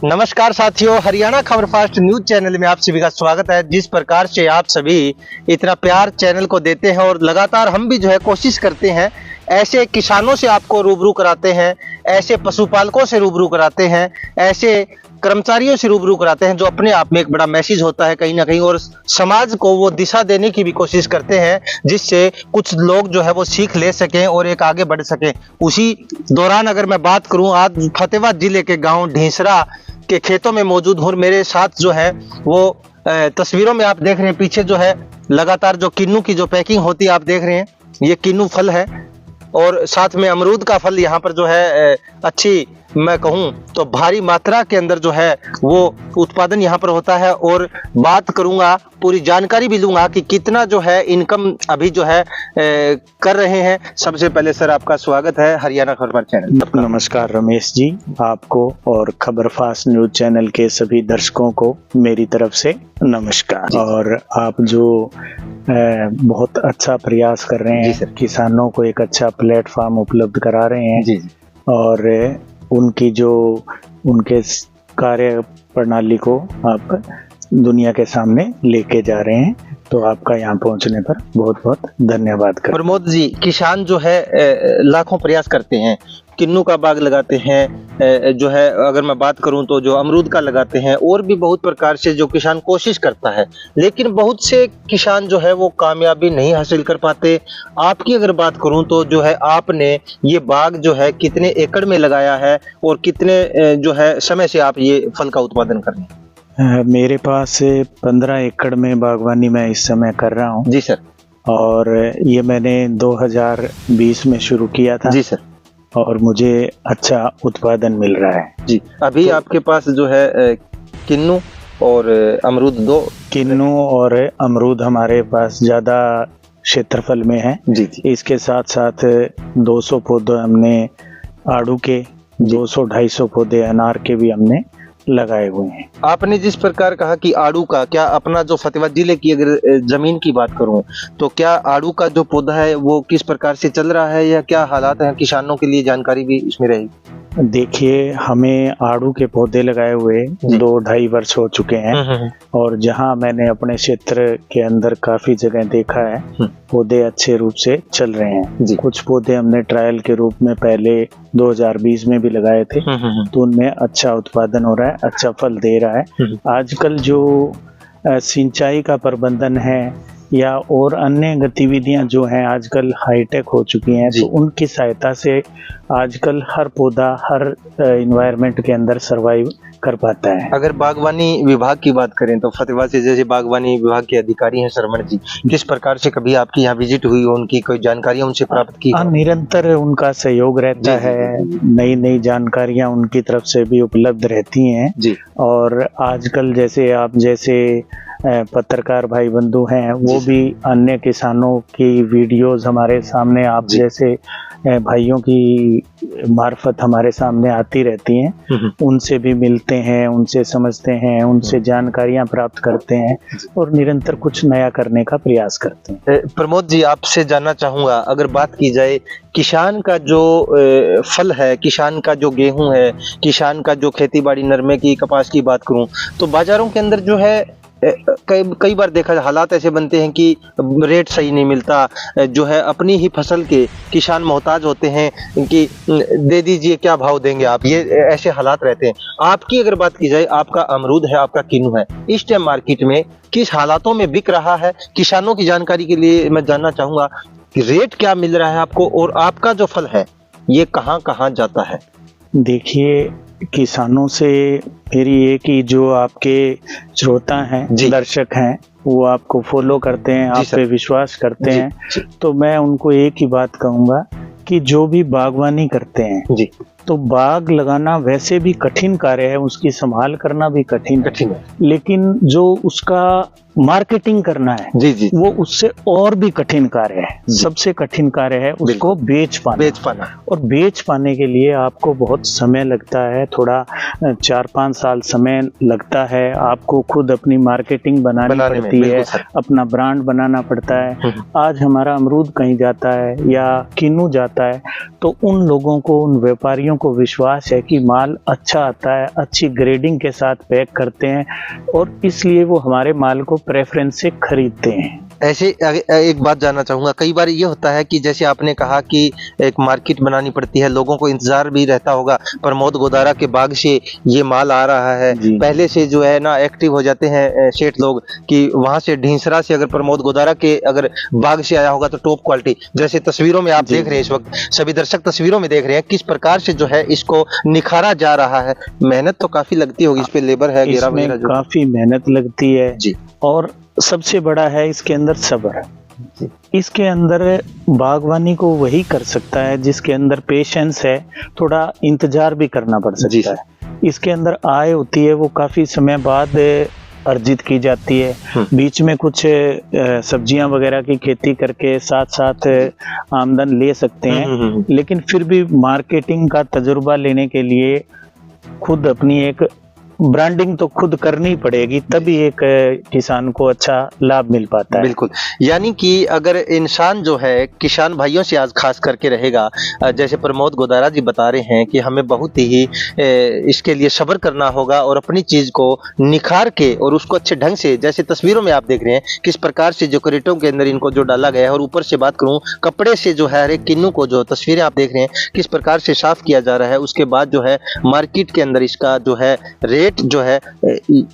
नमस्कार साथियों, हरियाणा खबर फास्ट न्यूज चैनल में आप सभी का स्वागत है। जिस प्रकार से आप सभी इतना प्यार चैनल को देते हैं और लगातार हम भी जो है कोशिश करते हैं ऐसे किसानों से आपको रूबरू कराते हैं, ऐसे पशुपालकों से रूबरू कराते हैं, ऐसे कर्मचारियों से रूबरू कराते हैं जो अपने आप में एक बड़ा मैसेज होता है कहीं ना कहीं, और समाज को वो दिशा देने की भी कोशिश करते हैं जिससे कुछ लोग जो है वो सीख ले सकें और एक आगे बढ़ सकें। उसी दौरान अगर मैं बात करूं, आज फतेहाबाद जिले के गांव ढींसरा के खेतों में मौजूद हूं। मेरे साथ जो है वो तस्वीरों में आप देख रहे हैं, पीछे जो है लगातार जो किन्नू की जो पैकिंग होती है आप देख रहे हैं, ये किन्नू फल है और साथ में अमरूद का फल यहाँ पर जो है अच्छी मैं कहूँ तो भारी मात्रा के अंदर जो है वो उत्पादन यहाँ पर होता है। और बात करूंगा, पूरी जानकारी भी लूंगा कि कितना जो है इनकम अभी जो है कर रहे हैं। सबसे पहले सर आपका स्वागत है हरियाणा खबर चैनल। नमस्कार रमेश जी, आपको और खबर फास्ट न्यूज चैनल के सभी दर्शकों को मेरी तरफ से नमस्कार। और आप जो बहुत अच्छा प्रयास कर रहे हैं, किसानों को एक अच्छा प्लेटफॉर्म उपलब्ध करा रहे हैं जी। और उनकी जो उनके कार्य प्रणाली को आप दुनिया के सामने लेके जा रहे हैं, तो आपका यहाँ पहुँचने पर बहुत बहुत धन्यवाद। प्रमोद जी, किसान जो है लाखों प्रयास करते हैं, किन्नू का बाग लगाते हैं, जो है अगर मैं बात करूं तो जो अमरूद का लगाते हैं, और भी बहुत प्रकार से जो किसान कोशिश करता है, लेकिन बहुत से किसान जो है वो कामयाबी नहीं हासिल कर पाते। आपकी अगर बात करूं तो जो है आपने ये बाग जो है कितने एकड़ में लगाया है और कितने जो है समय से आप ये फल का उत्पादन कर रहे हैं? मेरे पास 15 एकड़ में बागवानी मैं इस समय कर रहा हूँ। जी सर। और ये मैंने 2020 में शुरू किया था। जी सर। और मुझे अच्छा उत्पादन मिल रहा है जी। अभी तो आपके पास जो है किन्नू और अमरूद, दो किन्नू और अमरूद हमारे पास ज्यादा क्षेत्रफल में है जी। इसके साथ साथ 200 पौधे हमने आड़ू के, 200-250 पौधे अनार के भी हमने लगाए हुए हैं। आपने जिस प्रकार कहा कि आड़ू का, क्या अपना जो फतेहाबाद जिले की अगर जमीन की बात करूं तो क्या आड़ू का जो पौधा है वो किस प्रकार से चल रहा है या क्या हालात हैं, किसानों के लिए जानकारी भी इसमें रहेगी? देखिए, हमें आड़ू के पौधे लगाए हुए 2-2.5 वर्ष हो चुके हैं। और जहां मैंने अपने क्षेत्र के अंदर काफी जगह देखा है पौधे अच्छे रूप से चल रहे हैं। कुछ पौधे हमने ट्रायल के रूप में पहले 2020 में भी लगाए थे, तो उनमें अच्छा उत्पादन हो रहा है, अच्छा फल दे रहा है। आजकल जो सिंचाई का प्रबंधन है या और अन्य गतिविधियां जो हैं आजकल हाईटेक हो चुकी हैं, तो उनकी सहायता से आजकल हर पौधा हर एनवायरनमेंट के अंदर सरवाइव कर पाता है। अगर बागवानी विभाग की बात करें तो फतेहाबाद से जैसे बागवानी विभाग के अधिकारी हैं शरवण जी, किस प्रकार से कभी आपकी यहाँ विजिट हुई हो, उनकी कोई जानकारियां उनसे प्राप्त की? निरंतर उनका सहयोग रहता है, नई नई जानकारियां उनकी तरफ से भी उपलब्ध रहती हैं जी। और आजकल जैसे आप जैसे पत्रकार भाई बंधु हैं, वो भी अन्य किसानों की वीडियोस हमारे सामने आप जैसे भाइयों की मार्फत हमारे सामने आती रहती हैं, उनसे भी मिलते हैं, उनसे समझते हैं, उनसे जानकारियां प्राप्त करते हैं और निरंतर कुछ नया करने का प्रयास करते हैं। प्रमोद जी, आपसे जानना चाहूंगा, अगर बात की जाए किसान का जो फल है, किसान का जो गेहूं है, किसान का जो खेती बाड़ी नरमे की, कपास की बात करूं तो बाजारों के अंदर जो है कई बार देखा हालात ऐसे बनते हैं कि रेट सही नहीं मिलता, जो है अपनी ही फसल के किसान मोहताज होते हैं कि दे दीजिए, क्या भाव देंगे आप, ये ऐसे हालात रहते हैं। आपकी अगर बात की जाए, आपका अमरूद है, आपका किन्नू है, इस टाइम मार्केट में किस हालातों में बिक रहा है? किसानों की जानकारी के लिए मैं जानना चाहूंगा कि रेट क्या मिल रहा है आपको और आपका जो फल है ये कहाँ कहाँ जाता है? देखिए, किसानों से मेरी एक ही जो आपके श्रोता हैं, दर्शक हैं, वो आपको फॉलो करते हैं, आप पे विश्वास करते हैं, तो मैं उनको एक ही बात कहूंगा कि जो भी बागवानी करते हैं तो बाग लगाना वैसे भी कठिन कार्य है, उसकी संभाल करना भी कठिन है, लेकिन जो उसका मार्केटिंग करना है वो उससे और भी कठिन कार्य है। सबसे कठिन कार्य है उसको बेच पाना। और बेच पाने के लिए आपको बहुत समय लगता है, थोड़ा 4-5 साल समय लगता है। आपको खुद अपनी मार्केटिंग बनानी पड़ती है, अपना ब्रांड बनाना पड़ता है। आज हमारा अमरूद कहीं जाता है या किन्नू जाता है तो उन लोगों को, उन व्यापारियों व्यापारियों को विश्वास है कि माल अच्छा आता है, अच्छी ग्रेडिंग के साथ पैक करते हैं और इसलिए वो हमारे माल को प्रेफरेंस से खरीदते हैं। ऐसे एक बात जानना चाहूँगा, कई बार ये होता है कि जैसे आपने कहा कि एक मार्केट बनानी पड़ती है, लोगों को इंतजार भी रहता होगा प्रमोद गोदारा के बाग से ये माल आ रहा है, पहले से जो है ना एक्टिव हो जाते हैं सेठ लोग कि वहाँ से ढींसरा से अगर प्रमोद गोदारा के अगर बाग से आया होगा तो टॉप क्वालिटी, जैसे तस्वीरों में आप देख रहे हैं, इस वक्त सभी दर्शक तस्वीरों में देख रहे हैं किस प्रकार से जो है इसको निखारा जा रहा है। मेहनत तो काफी लगती होगी, इस पे लेबर है, घेरा वगैरह जो काफी मेहनत लगती है जी। और सबसे बड़ा है इसके अंदर सब्र। इसके अंदर बागवानी को वही कर सकता है जिसके अंदर पेशेंस है, थोड़ा इंतजार भी करना पड़ सकता है। इसके अंदर आय होती है वो काफी समय बाद अर्जित की जाती है। बीच में कुछ सब्जियां वगैरह की खेती करके साथ साथ आमदन ले सकते हैं, लेकिन फिर भी मार्केटिंग का तजुर्बा लेने के लिए खुद अपनी एक ब्रांडिंग तो खुद करनी पड़ेगी, तभी एक किसान को अच्छा लाभ मिल पाता है। बिल्कुल, यानी कि अगर इंसान जो है किसान भाइयों से आज खास करके रहेगा, जैसे प्रमोद गोदारा जी बता रहे हैं कि हमें बहुत ही इसके लिए सब्र करना होगा और अपनी चीज को निखार के और उसको अच्छे ढंग से, जैसे तस्वीरों में आप देख रहे हैं किस प्रकार से जो क्रेटों के अंदर इनको जो डाला गया है, और ऊपर से बात करूं कपड़े से जो है हर एक किन्नू को, जो तस्वीरें आप देख रहे हैं किस प्रकार से साफ किया जा रहा है, उसके बाद जो है मार्केट के अंदर इसका जो है रेट जो है,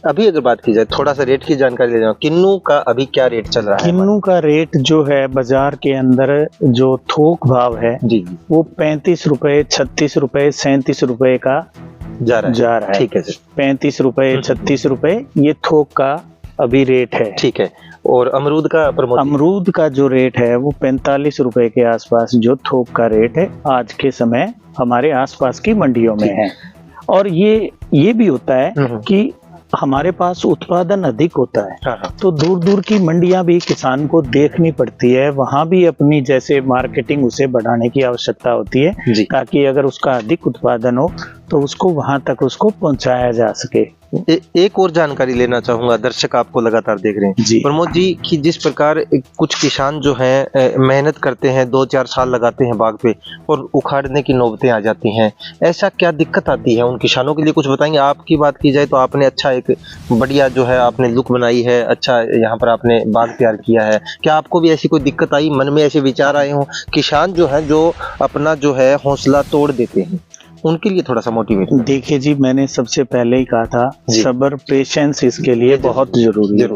अभी अगर बात की जाए थोड़ा सा रेट की जानकारी ले जाओ, किन्नू का अभी क्या रेट चल रहा है? किन्नू का रेट जो है बाजार के अंदर जो थोक भाव है जी, वो 35 रुपए, 36 रुपए, 37 रुपए का जा रहा है। ठीक है सर, 35 रुपए, 36 रुपए ये थोक का अभी रेट है। ठीक है। और अमरूद का? अमरूद का जो रेट है वो 45 रुपए के आसपास जो थोक का रेट है आज के समय हमारे आसपास की मंडियों में है। और ये भी होता है कि हमारे पास उत्पादन अधिक होता है, तो दूर दूर की मंडियां भी किसान को देखनी पड़ती है, वहां भी अपनी जैसे मार्केटिंग उसे बढ़ाने की आवश्यकता होती है, ताकि अगर उसका अधिक उत्पादन हो तो उसको वहां तक उसको पहुंचाया जा सके। एक और जानकारी लेना चाहूंगा, दर्शक आपको लगातार देख रहे हैं प्रमोद जी, कि जिस प्रकार कुछ किसान जो हैं मेहनत करते हैं, 2-4 साल लगाते हैं बाग पे और उखाड़ने की नौबतें आ जाती हैं, ऐसा क्या दिक्कत आती है उन किसानों के लिए, कुछ बताएंगे? आपकी बात की जाए तो आपने अच्छा एक बढ़िया जो है आपने लुक बनाई है, अच्छा यहाँ पर आपने बाग तैयार किया है, क्या आपको भी ऐसी कोई दिक्कत आई, मन में ऐसे विचार आए हों? किसान जो है जो अपना जो है हौसला तोड़ देते हैं, उनके लिए थोड़ा सा मोटिवेट। देखिए जी, मैंने सबसे पहले ही कहा था सब्र, पेशेंस इसके लिए बहुत जरूरी है।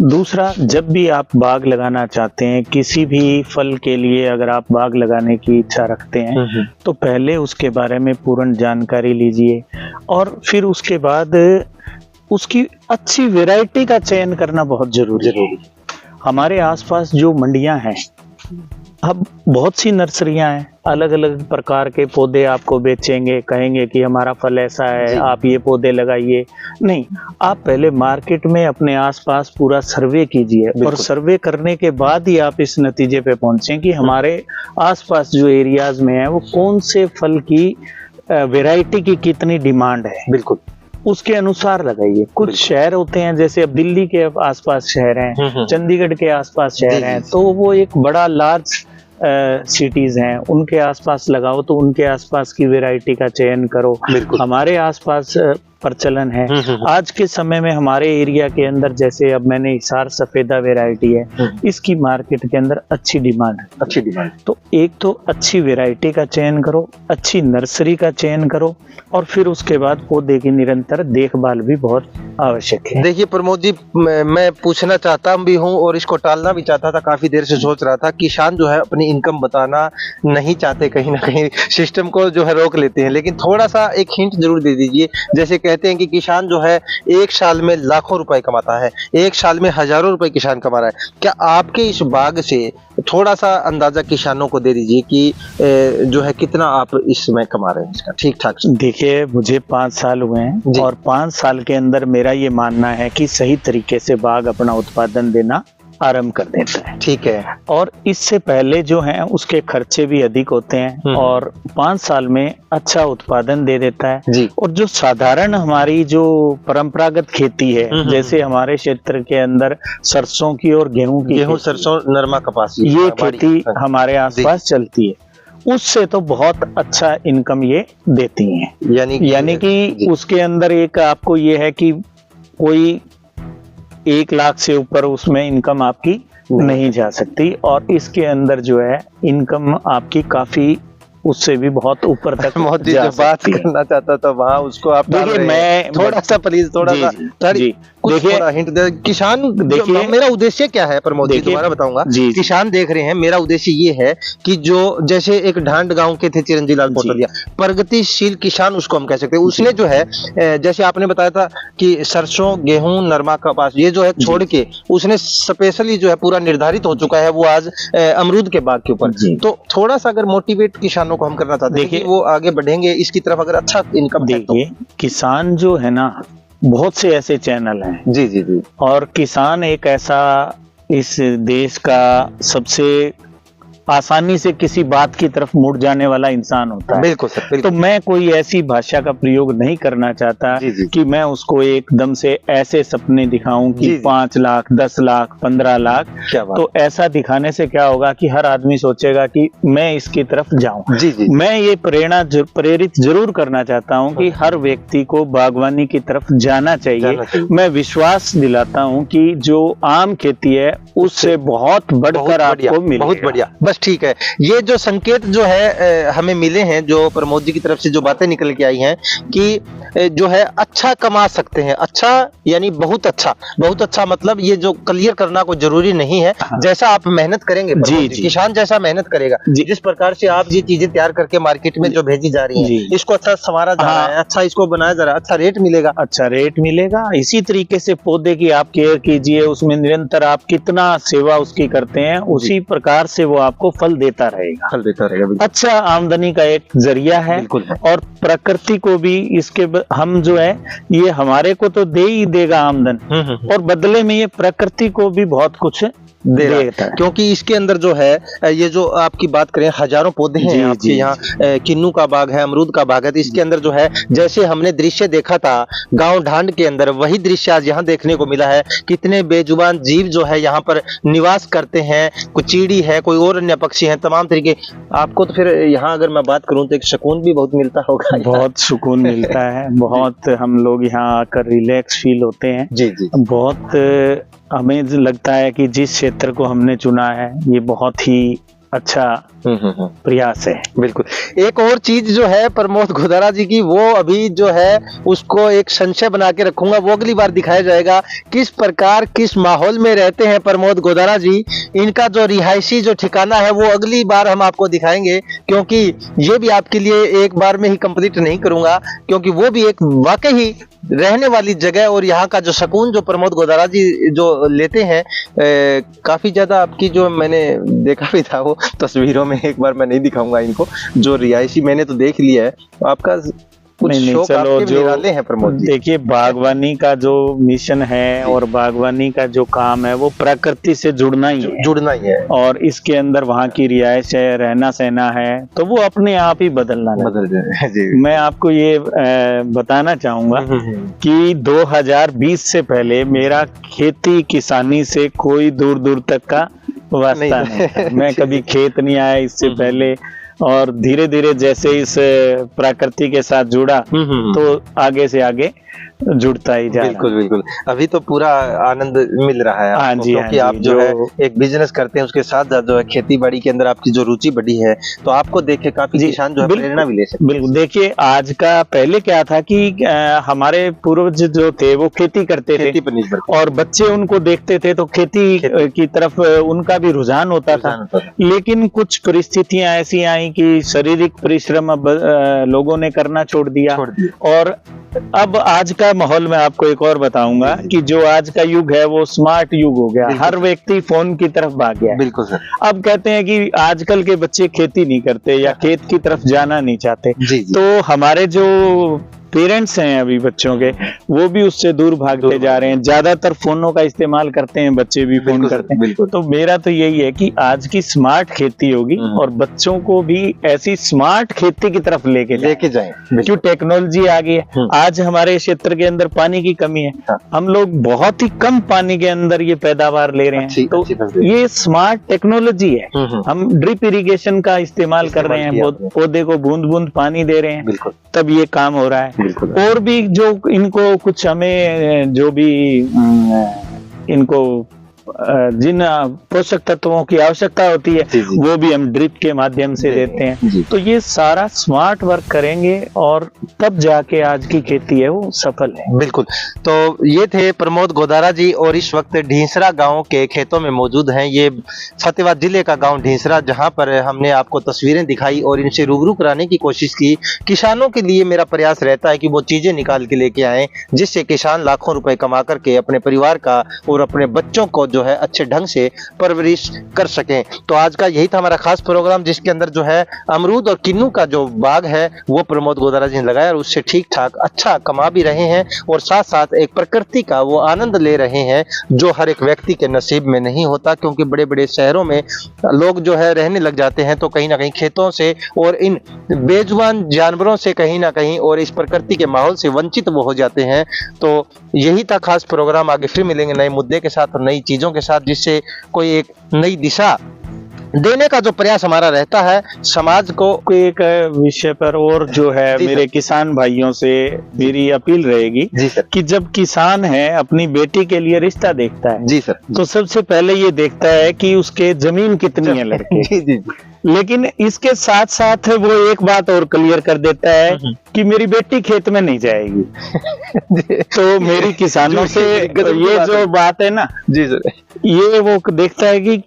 दूसरा, जब भी आप बाग लगाना चाहते हैं, किसी भी फल के लिए अगर आप बाग लगाने की इच्छा रखते हैं तो पहले उसके बारे में पूर्ण जानकारी लीजिए और फिर उसके बाद उसकी अच्छी वैरायटी का चयन करना बहुत जरूरी है। हमारे आसपास जो मंडियां हैं, अब बहुत सी नर्सरियां हैं, अलग अलग प्रकार के पौधे आपको बेचेंगे, कहेंगे कि हमारा फल ऐसा है, आप ये पौधे लगाइए। नहीं, आप पहले मार्केट में अपने आसपास पूरा सर्वे कीजिए और सर्वे करने के बाद ही आप इस नतीजे पे पहुंचें कि हमारे आसपास जो एरियाज में है वो कौन से फल की वैरायटी की कितनी डिमांड है। बिल्कुल, उसके अनुसार लगाइए। कुछ शहर होते हैं, जैसे अब दिल्ली के आसपास शहर हैं, चंडीगढ़ के आसपास शहर हैं, तो वो एक बड़ा लार्ज सिटीज हैं, उनके आसपास लगाओ, तो उनके आसपास की वैरायटी का चयन करो। हमारे आसपास प्रचलन है आज के समय में हमारे एरिया के अंदर, जैसे अब मैंने हिसार सफेदा वैरायटी है, इसकी मार्केट के अंदर अच्छी डिमांड है। तो एक तो अच्छी वैरायटी का चयन करो, अच्छी नर्सरी का चयन करो और फिर उसके बाद पौधे की निरंतर देखभाल भी बहुत आवश्यक है। देखिए प्रमोद जी, मैं पूछना चाहता भी हूँ और इसको टालना भी चाहता था, काफी देर से सोच रहा था। किसान जो है अपनी इनकम बताना नहीं चाहते, कहीं ना कहीं सिस्टम को जो है रोक लेते हैं, लेकिन थोड़ा सा एक हिंट जरूर दे दीजिए। जैसे कहते हैं कि किसान जो है एक साल में लाखों रुपए कमाता है, एक साल में हजारों रुपए किसान कमा रहा है, क्या आपके इस बाग से थोड़ा सा अंदाजा किसानों को दे दीजिए कि जो है कितना आप इस समय कमा रहे हैं इसका ठीक ठाक? देखिए, मुझे 5 साल हुए हैं और 5 साल के अंदर मेरा ये मानना है कि सही तरीके से बाग अपना उत्पादन देना आरंभ कर देता है। ठीक है। और इससे पहले जो है उसके खर्चे भी अधिक होते हैं और 5 साल में अच्छा उत्पादन दे देता है जी। और जो साधारण हमारी जो परंपरागत खेती है, जैसे हमारे क्षेत्र के अंदर सरसों की और गेहूं, सरसों, नरमा, कपास, ये खेती हमारे आसपास चलती है। उससे तो बहुत अच्छा इनकम ये देती हैं। यानी कि उसके अंदर एक आपको ये है कि कोई 1 लाख से ऊपर उसमें इनकम आपकी नहीं जा सकती, और इसके अंदर जो है इनकम आपकी काफी उससे भी बहुत ऊपर तक मोदी जो बात करना चाहता था वहाँ उसको आप देखिए, मैं थोड़ा सा प्लीज थोड़ा सा कुछ थोड़ा हिंट दे। किसान देखिए, मेरा उद्देश्य क्या है प्रमोद जी, दोबारा बताऊंगा। किसान देख रहे हैं, मेरा उद्देश्य ये है कि जो जैसे एक ढांड गांव के थे चिरंजीवी लाल पटोलिया, प्रगतिशील किसान उसको हम कह सकते हैं। उसने जो है जैसे आपने बताया था कि सरसों, गेहूं, नरमा, कपास ये जो है छोड़ के उसने स्पेशली जो है पूरा निर्धारित हो चुका है वो आज अमरूद के बाग के ऊपर। तो थोड़ा सा अगर मोटिवेट किसानों को हम करना चाहते हैं कि वो आगे बढ़ेंगे इसकी तरफ, अगर अच्छा इनकम है तो। किसान जो है ना, बहुत से ऐसे चैनल हैं जी, और किसान एक ऐसा इस देश का सबसे आसानी से किसी बात की तरफ मुड़ जाने वाला इंसान होता है। बिल्कुल सर, बिल्कुल। तो मैं कोई ऐसी भाषा का प्रयोग नहीं करना चाहता कि मैं उसको एकदम से ऐसे सपने दिखाऊं कि 5 लाख, 10 लाख, 15 लाख। तो ऐसा दिखाने से क्या होगा कि हर आदमी सोचेगा कि मैं इसकी तरफ जाऊं। मैं ये प्रेरित जरूर करना चाहता हूं कि हर व्यक्ति को बागवानी की तरफ जाना चाहिए। मैं विश्वास दिलाता हूं कि जो आम खेती है उससे बहुत बढ़कर आपको मिलेगा। बहुत बढ़िया, ठीक है। ये जो संकेत जो है हमें मिले हैं, जो प्रमोद जी की तरफ से जो बातें निकल के आई हैं कि जो है अच्छा कमा सकते हैं। अच्छा यानी बहुत अच्छा मतलब ये जो क्लियर करना कोई जरूरी नहीं है। जैसा आप मेहनत करेंगे जी, किसान जैसा मेहनत करेगा, जिस प्रकार से आप ये चीजें तैयार करके मार्केट में जो भेजी जा रही है, इसको अच्छा संवारा जा रहा है, अच्छा इसको बनाया जा रहा है, अच्छा रेट मिलेगा। इसी तरीके से पौधे की आप केयर कीजिए, उसमें निरंतर आप कितना सेवा उसकी करते हैं, उसी प्रकार से वो आपको फल देता रहेगा। अच्छा आमदनी का एक जरिया है, और प्रकृति को भी इसके हम जो है ये हमारे को तो दे ही देगा आमदन, और बदले में ये प्रकृति को भी बहुत कुछ देता है। क्योंकि इसके अंदर जो है ये जो आपकी बात करें हजारों पौधे हैं आपके यहाँ, किन्नू का बाग है, अमरूद का बाग है। तो इसके अंदर जो है जैसे हमने दृश्य देखा था गांव ढांड के अंदर, वही दृश्य आज यहाँ देखने को मिला है। कितने बेजुबान जीव जो है यहाँ पर निवास करते हैं, कोई चीड़ी है, कोई और अन्य पक्षी है, तमाम तरीके। आपको तो फिर यहाँ अगर मैं बात करूँ तो एक सुकून भी बहुत मिलता होगा। बहुत सुकून मिलता है, बहुत हम लोग यहाँ आकर रिलैक्स फील होते हैं। बहुत हमें लगता है कि जिस क्षेत्र को हमने चुना है ये बहुत ही अच्छा प्रयास है। बिल्कुल। एक और चीज जो है प्रमोद गोदारा जी की, वो अभी जो है उसको एक संशय बना के रखूंगा, वो अगली बार दिखाया जाएगा किस प्रकार किस माहौल में रहते हैं प्रमोद गोदारा जी। इनका जो रिहायशी जो ठिकाना है वो अगली बार हम आपको दिखाएंगे, क्योंकि ये भी आपके लिए एक बार में ही कंप्लीट नहीं करूंगा, क्योंकि वो भी एक वाकई ही रहने वाली जगह और यहाँ का जो सुकून जो प्रमोद गोदारा जी जो लेते हैं, काफी ज्यादा आपकी जो मैंने देखा भी था वो तस्वीरों में, एक बार मैं नहीं दिखाऊंगा इनको, जो रिहायशी मैंने तो देख लिया है। आपका नहीं, चलो जो है प्रमोद जी, देखिए बागवानी का जो मिशन है और बागवानी का जो काम है वो प्रकृति से जुड़ना ही है, और इसके अंदर वहाँ की रिहायश है, रहना सहना है, तो वो अपने आप ही बदल जाए। मैं आपको ये बताना चाहूंगा कि 2020 से पहले मेरा खेती किसानी से कोई दूर दूर तक का वास्ता नहीं। मैं कभी खेत नहीं आया इससे पहले, और धीरे धीरे जैसे इस प्रकृति के साथ जुड़ा तो आगे से आगे जुड़ता ही जा। बिल्कुल। अभी तो पूरा आनंद मिल रहा है आपको, क्योंकि आप जो है एक बिजनेस करते हैं, उसके साथ जो है खेती बाड़ी के अंदर आपकी जो रुचि बढ़ी है, तो आपको देख के काफी किसान जो है प्रेरणा भी ले सकते हैं। बिल्कुल। देखिए आज का, पहले क्या था कि हमारे पूर्वज जो थे वो खेती करते थे और बच्चे उनको देखते थे, तो खेती की तरफ उनका भी रुझान होता था। लेकिन कुछ परिस्थितियां ऐसी आई कि शारीरिक परिश्रम अब लोगों ने करना छोड़ दिया, और अब आज का माहौल में आपको एक और बताऊंगा कि जो आज का युग है वो स्मार्ट युग हो गया, हर व्यक्ति फोन की तरफ भाग गया। बिल्कुल सर। अब कहते हैं कि आजकल के बच्चे खेती नहीं करते या खेत की तरफ जाना नहीं चाहते। तो हमारे जो पेरेंट्स हैं अभी बच्चों के, वो भी उससे दूर भागते जा रहे हैं, ज्यादातर फोनों का इस्तेमाल करते हैं, बच्चे भी फोन करते हैं। तो मेरा तो यही है कि आज की स्मार्ट खेती होगी और बच्चों को भी ऐसी स्मार्ट खेती की तरफ लेके जाएं। क्यों टेक्नोलॉजी आ गई है। आज हमारे क्षेत्र के अंदर पानी की कमी है, हम लोग बहुत ही कम पानी के अंदर ये पैदावार ले रहे हैं। तो ये स्मार्ट टेक्नोलॉजी है। हम ड्रिप इरिगेशन का इस्तेमाल कर रहे हैं, पौधे को बूंद बूंद पानी दे रहे हैं, तब ये काम हो रहा है। और भी जो इनको कुछ हमें जो भी इनको जिन पोषक तत्वों की आवश्यकता होती है वो भी हम ड्रिप के माध्यम से देते हैं। तो ये सारा स्मार्ट वर्क करेंगे और तब जाके आज की खेती है वो सफल है। बिल्कुल। तो ये थे प्रमोद गोदारा जी, और इस वक्त ढींसरा गांव के खेतों में मौजूद हैं। ये फतेहाबाद जिले का गांव ढींसरा, जहां पर हमने आपको तस्वीरें दिखाई और इनसे रूबरू कराने की कोशिश की। किसानों के लिए मेरा प्रयास रहता है कि वो चीजें निकाल के लेके आएं जिससे किसान लाखों रुपए कमा करके अपने परिवार का और अपने बच्चों को जो है अच्छे ढंग से परवरिश कर सकें। तो आज का यही था हमारा खास प्रोग्राम, जिसके अंदर जो है अमरूद और किन्नू का जो बाग है वो प्रमोद गोदारा जी ने लगाया और उससे ठीक ठाक अच्छा कमा भी रहे हैं और साथ साथ एक प्रकृति का वो आनंद ले रहे हैं जो हर एक व्यक्ति के नसीब में नहीं होता, क्योंकि बड़े बड़े शहरों में लोग जो है रहने लग जाते हैं तो कहीं ना कहीं खेतों से और इन बेजुबान जानवरों से कहीं ना कहीं और इस प्रकृति के माहौल से वंचित वो हो जाते हैं। तो यही था खास प्रोग्राम। आगे फिर मिलेंगे नए मुद्दे के साथ और नई चीजों के साथ, जिससे कोई एक नई दिशा देने का जो प्रयास हमारा रहता है समाज को। एक विषय पर और जो है मेरे किसान भाइयों से मेरी अपील रहेगी कि जब किसान है अपनी बेटी के लिए रिश्ता देखता है जी सर, तो सबसे पहले ये देखता है कि उसके जमीन कितनी है लड़के। जी। लेकिन इसके साथ साथ वो एक बात और क्लियर कर देता है कि मेरी बेटी खेत में नहीं जाएगी। तो मेरी किसानों से ये जो बात है ना जी सर, ये वो देखता है कि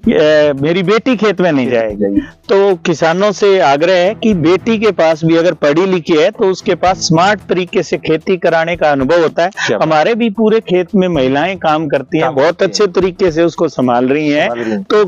मेरी बेटी खेत में नहीं जाएगी। तो किसानों से आग्रह है कि बेटी के पास भी अगर पढ़ी लिखी है तो उसके पास स्मार्ट तरीके से खेती कराने का अनुभव होता है। हमारे भी पूरे खेत में महिलाएं काम करती हैं, बहुत अच्छे तरीके से उसको संभाल रही हैं। तो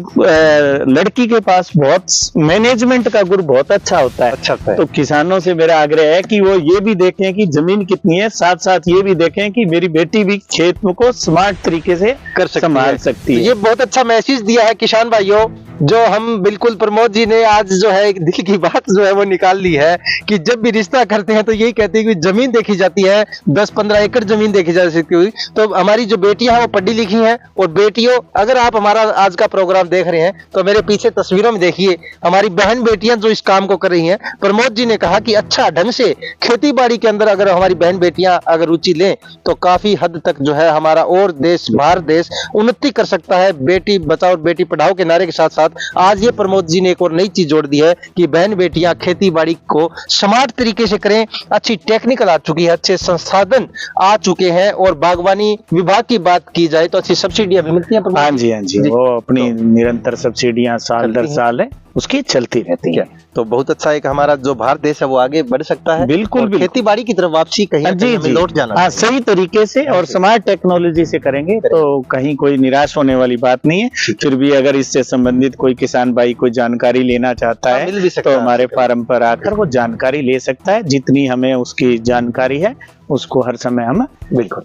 लड़की के पास बहुत मैनेजमेंट का गुण बहुत अच्छा होता है। तो किसानों से मेरा आग्रह है कि वो ये भी देखें कि जमीन कितनी है, साथ साथ ये भी देखें कि मेरी बेटी भी खेत को स्मार्ट तरीके से संभाल सकती है। ये बहुत अच्छा मैसेज दिया है किसान भाइयों, जो हम बिल्कुल प्रमोद जी ने आज जो है एक दिल की बात जो है वो निकाल ली है कि जब भी रिश्ता करते हैं तो यही कहते हैं कि जमीन देखी जाती है, 10-15 एकड़ जमीन देखी जा सकती हुई। तो हमारी जो बेटियां हैं वो पढ़ी लिखी हैं। और बेटियों, अगर आप हमारा आज का प्रोग्राम देख रहे हैं तो मेरे पीछे तस्वीरों में देखिए हमारी बहन बेटियां जो इस काम को कर रही हैं। प्रमोद जी ने कहा कि अच्छा ढंग से खेती बाड़ी के अंदर अगर हमारी बहन बेटियां अगर रुचि लें तो काफी हद तक जो है हमारा और देश, भारत देश उन्नति कर सकता है। बेटी बचाओ बेटी पढ़ाओ के नारे के साथ साथ आज ये प्रमोद जी ने एक और नई चीज जोड़ दी है कि बहन बेटियां खेती बाड़ी को स्मार्ट तरीके से करें। अच्छी टेक्निकल आ चुकी है, अच्छे संसाधन आ चुके हैं और बागवानी विभाग की बात की जाए तो अच्छी सब्सिडियां भी मिलती हैं। हाँ जी, वो अपनी निरंतर सब्सिडियां साल दर साल है उसकी चलती रहती है। तो बहुत अच्छा एक हमारा जो भारत देश है वो आगे बढ़ सकता है। बिल्कुल खेती बाड़ी की तरफ वापसी कहीं लौट जाना सही तरीके से और स्मार्ट टेक्नोलॉजी से करेंगे तो कहीं कोई निराश होने वाली बात नहीं है। फिर भी अगर इससे संबंधित कोई किसान भाई कोई जानकारी लेना चाहता है तो हमारे फार्म पर आकर वो जानकारी ले सकता है। जितनी हमें उसकी जानकारी है उसको हर समय हम बिल्कुल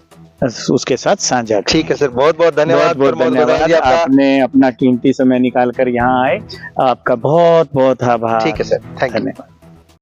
उसके साथ साझा। ठीक है सर, बहुत बहुत धन्यवाद। बहुत धन्यवाद, आपने अपना कीमती समय निकाल कर यहाँ आए, आपका बहुत बहुत आभार। ठीक है सर, धन्यवाद।